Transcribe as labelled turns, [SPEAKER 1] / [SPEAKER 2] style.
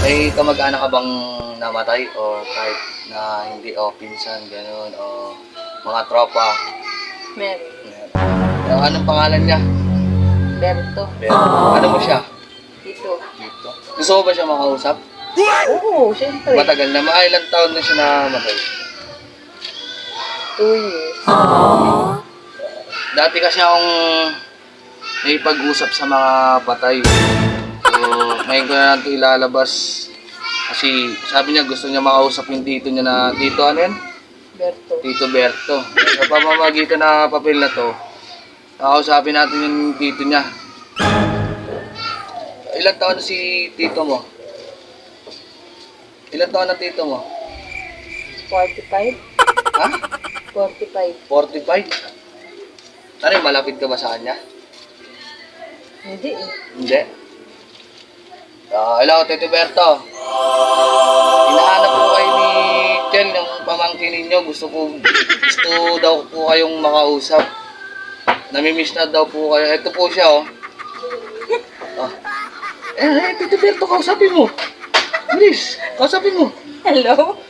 [SPEAKER 1] May kamag-anak ka bang namatay o kahit na hindi o pinsan, gano'n o mga tropa?
[SPEAKER 2] Meron.
[SPEAKER 1] Anong pangalan niya?
[SPEAKER 2] Berto.
[SPEAKER 1] Ano mo siya?
[SPEAKER 2] Dito.
[SPEAKER 1] Dito. Gusto mo ba siya makausap?
[SPEAKER 2] Oo, syempre.
[SPEAKER 1] Matagal na. Mga ilang taon na siya namatay?
[SPEAKER 2] 2 years.
[SPEAKER 1] Dati kasi akong may pag-usap sa mga patay. So, ngayon ko na lang ito ilalabas. Kasi sabi niya gusto niya makausap yung tito niya na, tito ano yan?
[SPEAKER 2] Berto.
[SPEAKER 1] Tito Berto. Sa pamamagitan na papel na to, kakausapin natin yung tito niya. Ilang taon na si tito mo? Ilang taon na tito mo?
[SPEAKER 2] 45?
[SPEAKER 1] Ha?
[SPEAKER 2] 45.
[SPEAKER 1] 45? Ano yung malapit ka ba sa kanya?
[SPEAKER 2] Hindi eh.
[SPEAKER 1] Hindi. Hello, Tito Berto. Hinahanap po kayo ni Jen, yung pamangkin ninyo. Gusto daw po kayong makausap. Namimiss na daw po kayo. Ito po siya, oh. Oh. Tito Berto, kausapin mo. Bilis, kausapin mo.
[SPEAKER 2] Hello?